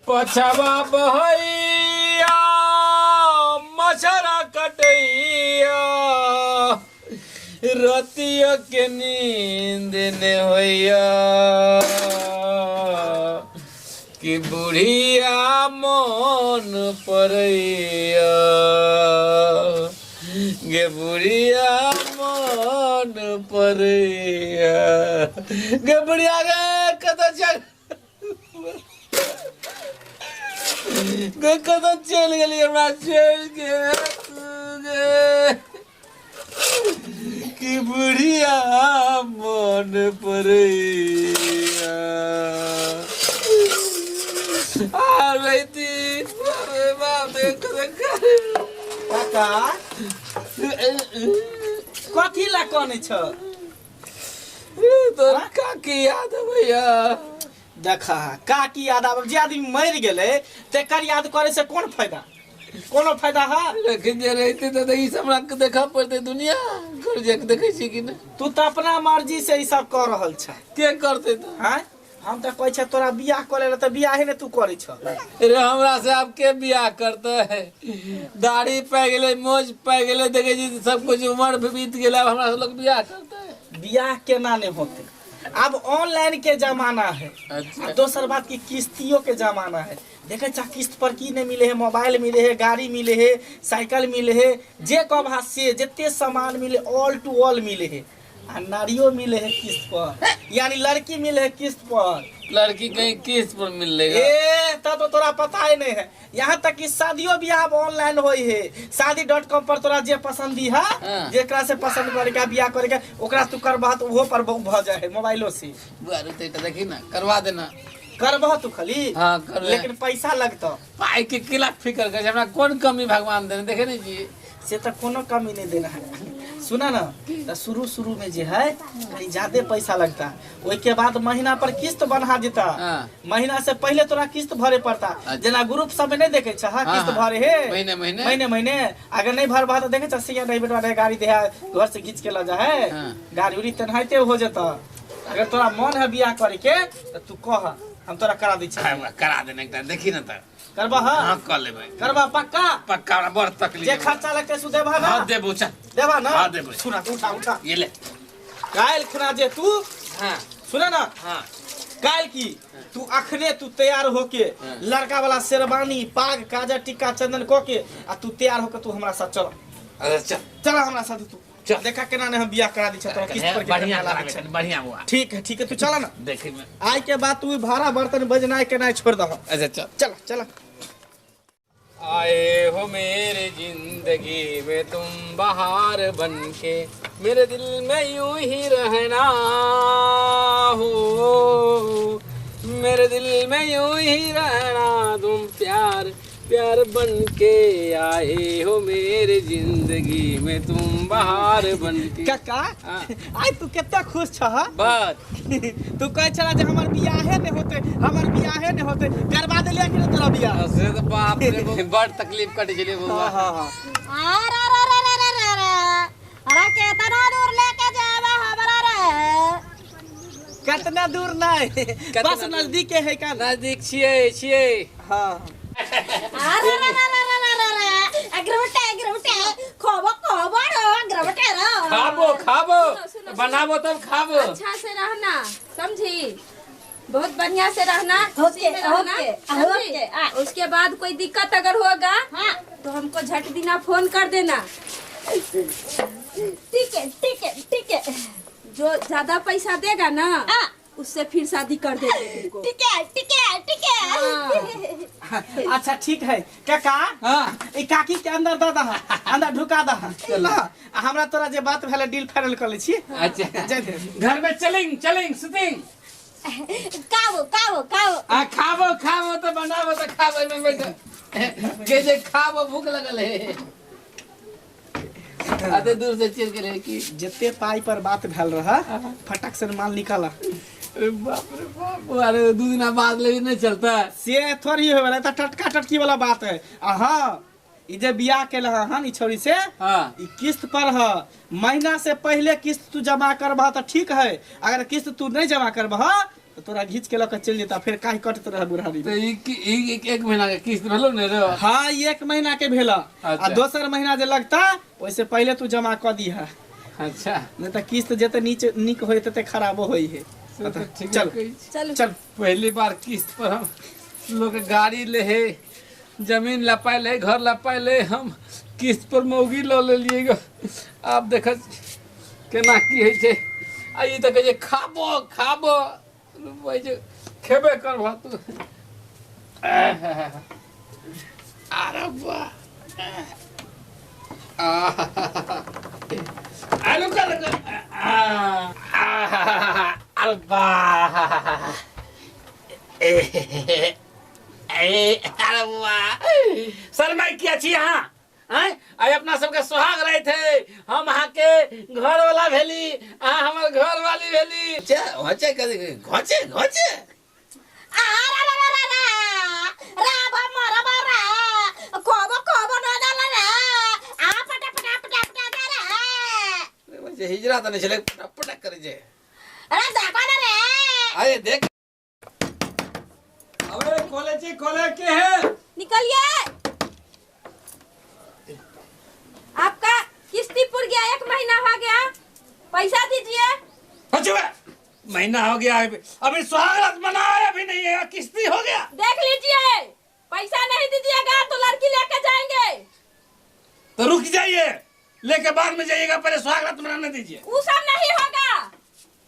पछवा बहैया मछरा कटैया रतिया के नींद ने होइया कि बुढ़िया मन परैया गे बुढ़िया मन परैया गे बुढ़िया गे कत चल कत चल गेली हमरा चल गे कि बुढ़िया मन परैया आ रही अरे बाप रे काका कथी ला कने छ तोरा काकी याद भैया देखा काकी याद आब जे आदमी मर गेले तेकर याद करे से कोन फायदा कोनो फायदा है लेकिन जे रहते तो ई सब हमरा के देखा पड़ते दुनिया घर जे देखे छी कि नहीं तू तो अपना मर्जी से ई सब कर रहल छ के करते तो हैं हम तो कहै छ तोरा बियाह करे ला त बियाह ने तू करे छ अरे हमरा से आप के बियाह करते है दाढ़ी पै गेले मोज पै गेले देखे जी सब कुछ उम्र भी बीत गेला अब हमरा से लोग बियाह करते है बियाह केना ने होते अब ऑनलाइन के जमाना है अच्छा दोसर बात की किस्तियों के जमाना है देखे छा किस्त पर की नहीं मिले है मोबाइल मिले है गाड़ी मिले है साइकिल मिले है जे कब हाथ से जितने सामान मिले ऑल टू ऑल मिले है आ नारियो मिले है किस्त पर यानी लड़की मिले है किस्त पर लड़की कहीं किस्त पर मिल लेगा ए तब तो तोरा पता ही नहीं है यहाँ तक कि शादियों भी अब ऑनलाइन होई है शादी.com पर तोरा जे पसंदी है जेकरा से पसंद करेगा बियाह करेगा ओकरा तू करबा तो वो पर भ जाए है मोबाइलो से बुआरू तो देखी ना करवा देना करबह तू खाली हाँ कर लेकिन पैसा लगता पाई के किला फिकर कर हमरा कौन कमी भगवान देने देखे नहीं जी से तो कोनो कमी नहीं देना है सुना ना तो शुरू में जो है कहीं ज्यादा पैसा लगता ओई के बाद महीना पर किस्त बना देता महीना से पहले तोरा किस्त भरे पड़ता जना ग्रुप सब में नहीं देखे छ किस्त भरे है महीने महीने महीने महीने अगर नहीं भर बा तो देखे छ सिया नहीं बेटवा गाड़ी दे घर से खींच के ला जा है गाड़ी उड़ी तनहाइते हो जाता अगर तोरा मन है बियाह करे के तो तू कह हम तोरा करा दी करा देने एक देखी ना तो करबा हां कर लेबै करबा पक्का पक्का हमरा बड़ तकलीफ जे खर्चा लगते सु देबा ना हां देबो चल देबा ना हां देबो सुना उठा उठा ये ले काल खुना जे तू हां सुना ना हां काल की तू अखने तू तैयार होके लड़का वाला शेरवानी पाग काजर टिक्का चंदन को के आ तू तैयार होके तू हमरा साथ चल अरे चल चल हमरा साथ तू चल देखा केना ने हम बियाह करा दी छ तो किस्त पर बढ़िया हुआ ठीक है तू चला ना देखे में आज के बाद तू भाड़ा बर्तन बजनाय केना छोड़ दह अच्छा चल चल चल आए हो मेरे जिंदगी में तुम बहार बनके मेरे दिल में यूं ही रहना हो मेरे दिल में यूं ही रहना तुम प्यार प्यार बन के आए हो मेरे जिंदगी में तुम बहार बन के काका आज तू कितना खुश छ बात तू कह छला जे हमर बियाहे ने होते करवा दे ले कि तोरा बियाह से तो बाप रे बड़ तकलीफ कट चले बुआ हां अरे केतना दूर लेके जावा हमरा रे कितना दूर नहीं बस नजदीक है का नजदीक छिए हां अरे अग्रवटे खाबो अग्रवटे रो खाबो बनाबो तब खाबो अच्छा से रहना समझी बहुत बढ़िया से रहना ओके उसके बाद कोई दिक्कत अगर होगा तो हमको झट दिना फोन कर देना ठीक है जो ज्यादा पैसा देगा ना उससे फिर शादी कर देंगे तुमको ठीक है अच्छा ठीक है काका हां ई काकी के अंदर द दह अंदर ढुका दह चल हमरा तोरा जे बात भेले डील फाइनल कर ले छी अच्छा जय दे घर में चलिंग सुतिंग कावो आ खाबो तो बनाबो तो खाबो में बैठ के जे खाबो भूख लगल है आते दूर से चल के ले की जते पाई पर बात भेल रहा फटक से माल निकाला अरे बाप रे बाप अरे दो दिन बाद ले नहीं चलता से थोड़ी हो वाला टटका टटकी वाला बात है हां ई जे बियाह केला हन ई छोरी से हां ई किस्त पर है महीना से पहले किस्त तू जमा करबा तो ठीक है अगर किस्त तू नहीं जमा करबा तो तोरा घींच के लकर चल जेता, फिर काहे कटत रह बुढ़ारी तो में। एक महीना के किस्त भेलो ने रे? हाँ 1 महीना के भेला, आ अच्छा। दोसर महीना जे लगता वैसे पहले तू जमा कर दिहा, अच्छा नहीं तो किस्त जते नीचे निक होई तते खराबो होई है। तो ठीक चल है। चलो चल पहली बार किस्त पर हम लोग गाड़ी ले है, जमीन ला पाए, घर ला पाए, हम किस्त पर मौगी लो ले लिए। आप देख केना की है छे। आ ई त कहे खाबो खाबो वही जे खेबे करबो तू। अरे वाह आलू कर अल्बा अरे वाह सर मैं क्या छी यहाँ आई अपना सबके सुहाग रहे थे, हम अहाँ के घर वाला भेली, अहाँ हमर घर वाली भेली। घोचे घोचे घोचे हिजरा तो नहीं चले पटक करे जे। अरे देख अबे खोले के है निकलिए। आपका किस्ती पुर गया, 1 महीना हो गया, पैसा दीजिए। महीना हो गया अभी सुहागरात मनाया अभी नहीं है, किस्ती हो गया। देख लीजिए, पैसा नहीं दीजिएगा तो लड़की लेके जाएंगे। तो रुक जाइए, लेके बाद में जाइएगा, पहले सुहागरात मनाने दीजिए। वो सब नहीं होगा,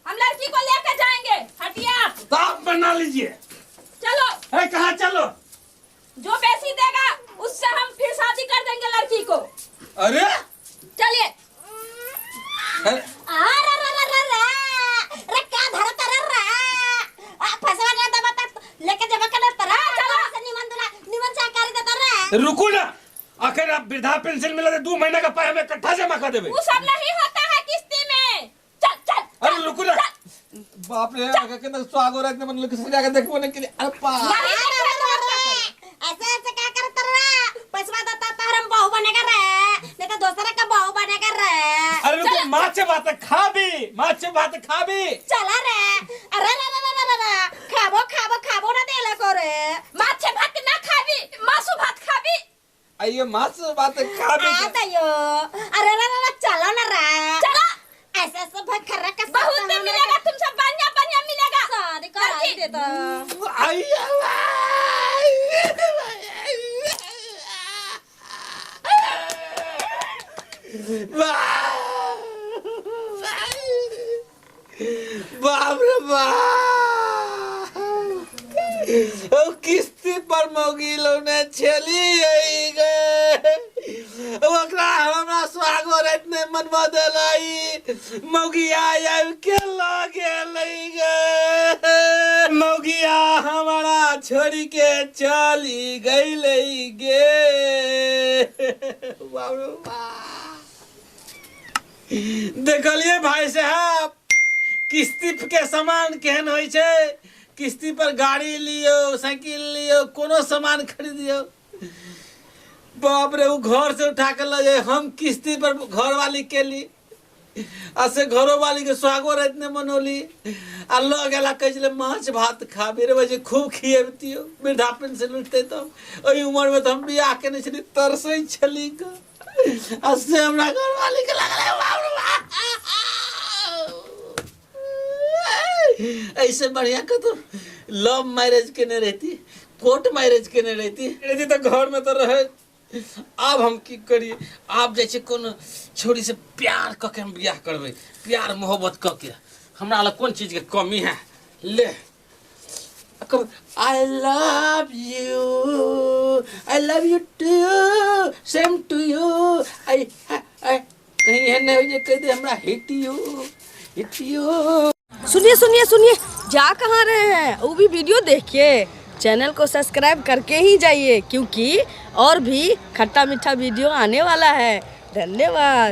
हम लड़की को लेके जाएंगे। हटिया तो आप बना लीजिए। चलो। है कहाँ चलो? जो पैसे देगा उससे हम फिर शादी कर देंगे लड़की को। अरे चलिए। रुको ना, आखिर आप वृद्धा पेंशन मिला 2 महीने का पैसा में इकट्ठा जमा कर देवे। वो सब नहीं होता है किस्ती में। चल चल। अरे रुको ना, बाप रे आगे के ना स्वागत रखने मन लोग सजा के देखने के लिए। अरे ऐसे ऐसे क्या करता रहा? पैसा देता तो हम बहू बनेगा रे, नहीं तो दूसरे का बहू बनेगा रे। अरे रुको, माँ से बात खा भी चला रे। अरे रे रे रे रे खाबो खाबो खाबो ना देला को रे। माछे भात ना खाबी, मासू भात खाबी। आइए माँ से बात खा भी। आता यो। अरे रे रे चलो ना रे। चलो। ऐसे ऐसे भखरा का बहुत में मिलेगा, तुमसे बढ़िया बढ़िया मिलेगा। शादी कराई दे तो। बाप रे किस्ती पर मौगी लोने चली गए, ओकरा हमरा स्वागत ने मनवा देलाई। मौगिया आब के लगे लई गए, मौगिया हमारा छोड़ी के चली गई लई गे। बाप रे देखलिए भाई साहब, किस्ती के सामान केहन होइ छै। किस्ती पर गाड़ी लियो, साइकिल लियो, कोनो सामान खरीदियो, बाप रे वो घर से उठा के ले जाए। हम किस्ती पर घर वाली के ली, से घरों वाली के स्वागत इतने मनोली, आ ल गेला कहे माछ भात खाबे रे बजे खूब खिएबतियो, वृद्धा पेंशन उठते। तो ओई उम्र में तो हम बियाह केने छली, तरसै छली ग। से हमरा घर वाली के लागल ऐसे बढ़िया का तो लव मैरिज केने रहती, कोर्ट मैरिज केने रहती तो घर में तो रहे। अब हम की करिए, आप जैसे कौन छोरी से प्यार करके हम बियाह करबे, प्यार मोहब्बत करके। हमरा ला कौन चीज के कमी है? ले I love you too, same to you। कहीं है नहीं कह दे हमरा hate you। सुनिए सुनिए सुनिए, जा कहाँ रहे हैं? वो भी वीडियो देखिए, चैनल को सब्सक्राइब करके ही जाइए, क्योंकि और भी खट्टा मीठा वीडियो आने वाला है। धन्यवाद।